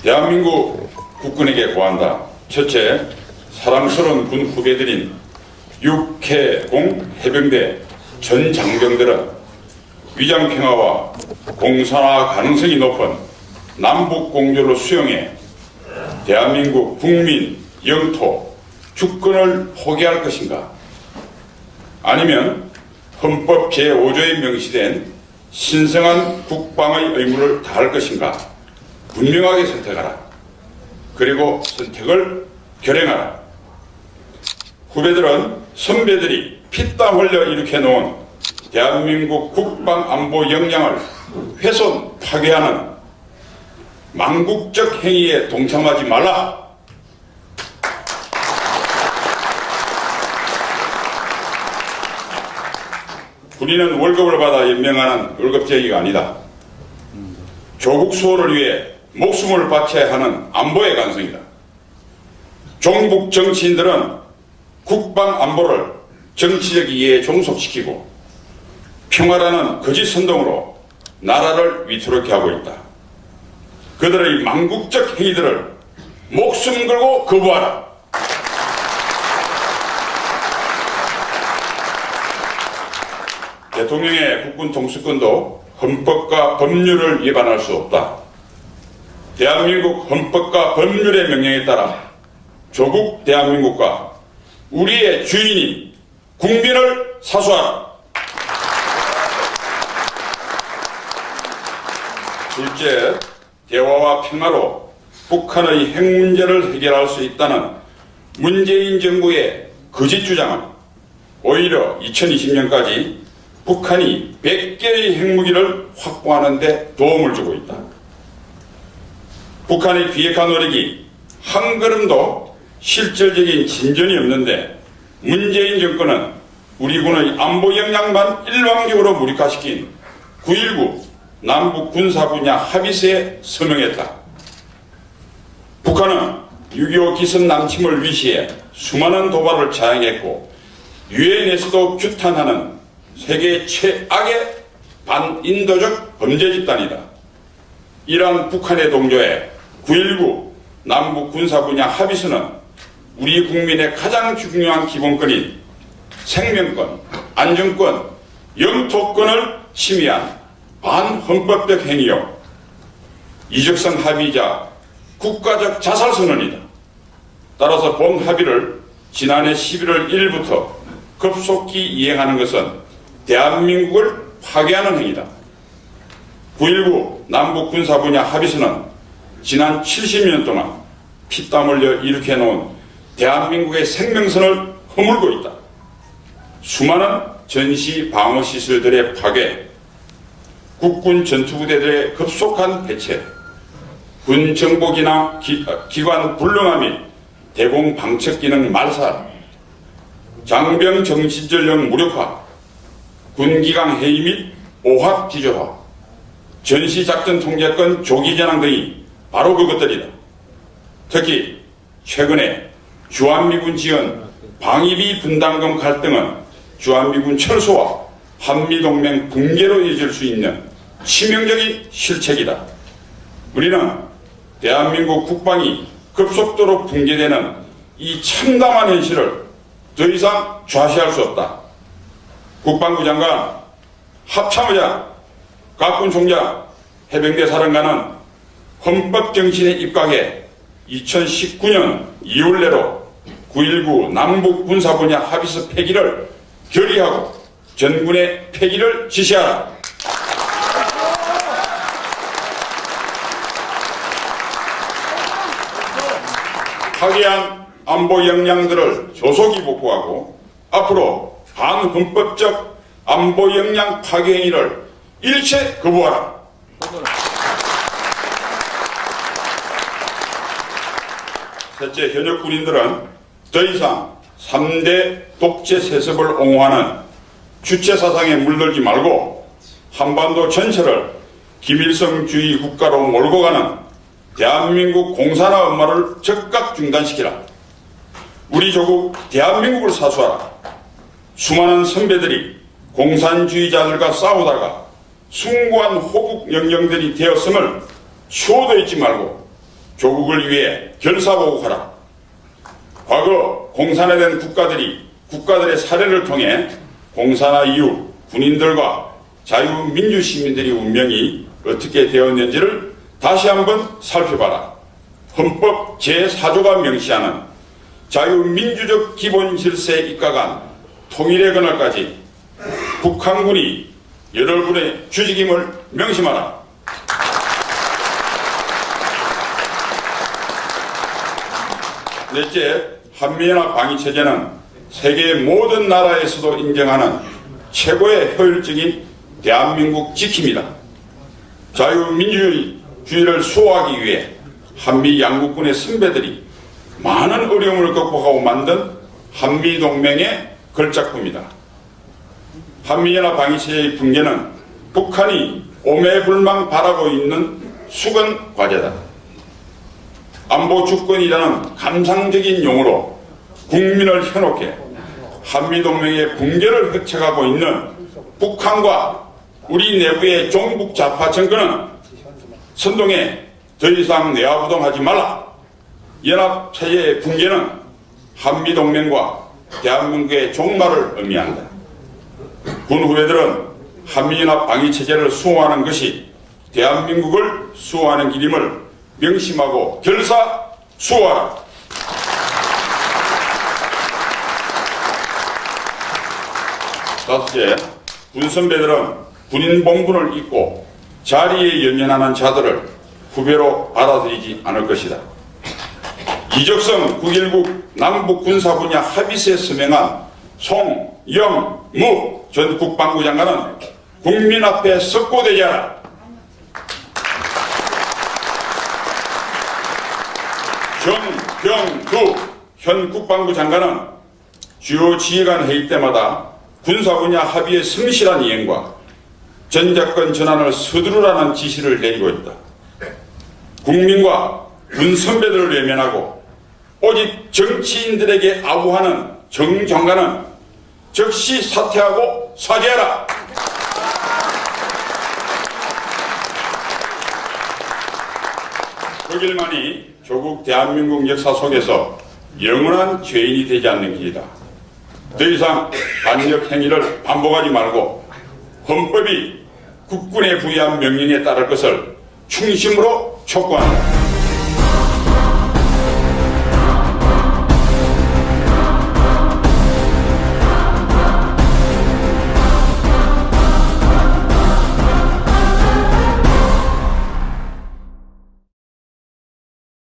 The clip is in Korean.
대한민국 국군에게 고한다. 첫째, 사랑스러운 군 후배들인 육해공 해병대 전 장병들은 위장평화와 공산화 가능성이 높은 남북공조를 수용해 대한민국 국민, 영토, 주권을 포기할 것인가? 아니면 헌법 제5조에 명시된 신성한 국방의 의무를 다할 것인가? 분명하게 선택하라. 그리고 선택을 결행하라. 후배들은 선배들이 피땀 흘려 일으켜놓은 대한민국 국방안보 역량을 훼손, 파괴하는 망국적 행위에 동참하지 말라. 군인은 월급을 받아 연명하는 월급쟁이가 아니다. 조국 수호를 위해 목숨을 바쳐야 하는 안보의 간성이다. 종북 정치인들은 국방 안보를 정치적 이해에 종속시키고 평화라는 거짓 선동으로 나라를 위태롭게 하고 있다. 그들의 망국적 행위들을 목숨 걸고 거부하라. 대통령의 국군 통수권도 헌법과 법률을 위반할 수 없다. 대한민국 헌법과 법률의 명령에 따라 조국 대한민국과 우리의 주인인 국민을 사수하라. 둘째, 대화와 평화로 북한의 핵 문제를 해결할 수 있다는 문재인 정부의 거짓 주장은 오히려 2020년까지 북한이 100개의 핵무기를 확보하는 데 도움을 주고 있다. 북한의 비핵화 노력이 한 걸음도 실질적인 진전이 없는데 문재인 정권은 우리 군의 안보 역량만 일방적으로 무력화시킨 9.19 남북 군사 분야 합의서에 서명했다. 북한은 6.25 기습 남침을 위시해 수많은 도발을 자행했고 유엔에서도 규탄하는 세계 최악의 반인도적 범죄 집단이다. 이러한 북한의 동조에 9.19 남북 군사 분야 합의서는 우리 국민의 가장 중요한 기본권인 생명권, 안전권, 영토권을 침해한 반헌법적 행위요. 이적성 합의이자 국가적 자살선언이다. 따라서 본 합의를 지난해 11월 1일부터 급속히 이행하는 것은 대한민국을 파괴하는 행위다. 9.19 남북 군사 분야 합의서는 지난 70년 동안 피땀 흘려 일으켜놓은 대한민국의 생명선을 허물고 있다. 수많은 전시 방어시설들의 파괴, 국군 전투부대들의 급속한 해체, 군 정보기나 기관 불능화 및 대공 방첩 기능 말살, 장병 정신전력 무력화, 군기강 해이 및 오합 기조화, 전시작전 통제권 조기 전환 등이 바로 그것들이다. 특히 최근에 주한미군 지원 방위비 분담금 갈등은 주한미군 철수와 한미동맹 붕괴로 이어질 수 있는 치명적인 실책이다. 우리는 대한민국 국방이 급속도로 붕괴되는 이 참담한 현실을 더 이상 좌시할 수 없다. 국방부 장관, 합참의장, 각군 총장, 해병대 사령관은 헌법 정신에 입각해 2019년 2월 내로 9.19 남북 군사 분야 합의서 폐기를 결의하고 전군의 폐기를 지시하라. 파괴한 안보 역량들을 조속히 복구하고 앞으로 반헌법적 안보 역량 파괴 행위를 일체 거부하라. 셋째, 현역 군인들은 더 이상 3대 독재 세습을 옹호하는 주체 사상에 물들지 말고 한반도 전체를 김일성주의 국가로 몰고 가는 대한민국 공산화 음모를 즉각 중단시키라. 우리 조국 대한민국을 사수하라. 수많은 선배들이 공산주의자들과 싸우다가 숭고한 호국 영령들이 되었음을 추호도 잊지 말고 조국을 위해 결사보고하라. 과거 공산화된 국가들의 사례를 통해 공산화 이후 군인들과 자유민주시민들의 운명이 어떻게 되었는지를 다시 한번 살펴봐라. 헌법 제4조가 명시하는 자유민주적 기본 질서에 입각한 통일의 그날까지 북한군이 여러분의 주직임을 명심하라. 넷째, 한미연합 방위체제는 세계 모든 나라에서도 인정하는 최고의 효율적인 대한민국 지킴이다. 자유민주주의를 수호하기 위해 한미 양국군의 선배들이 많은 어려움을 극복하고 만든 한미동맹의 걸작품이다. 한미연합 방위체제의 붕괴는 북한이 오매불망 바라고 있는 수건 과제다. 안보 주권이라는 감상적인 용어로 국민을 현혹해 한미동맹의 붕괴를 획책하고 있는 북한과 우리 내부의 종북 좌파 정권은 선동에 더 이상 내화부동하지 말라. 연합체제의 붕괴는 한미동맹과 대한민국의 종말을 의미한다. 군 후배들은 한미연합 방위체제를 수호하는 것이 대한민국을 수호하는 길임을 명심하고 결사 수호하라. 다섯째, 군 선배들은 군인 본분을 잊고 자리에 연연하는 자들을 후배로 받아들이지 않을 것이다. 이적성 9.19 남북 군사 분야 합의서에 서명한 송영무 전 국방부 장관은 국민 앞에 석고되지 않아. 정병두 현 국방부 장관은 주요 지휘관 회의 때마다 군사 분야 합의의 성실한 이행과 전작권 전환을 서두르라는 지시를 내리고 있다. 국민과 군 선배들을 외면하고 오직 정치인들에게 아부하는 정 장관은 즉시 사퇴하고 사죄하라. 그 길만이 조국 대한민국 역사 속에서 영원한 죄인이 되지 않는 길이다. 더 이상 반역 행위를 반복하지 말고 헌법이 국군에 부여한 명령에 따를 것을 충심으로 촉구한다.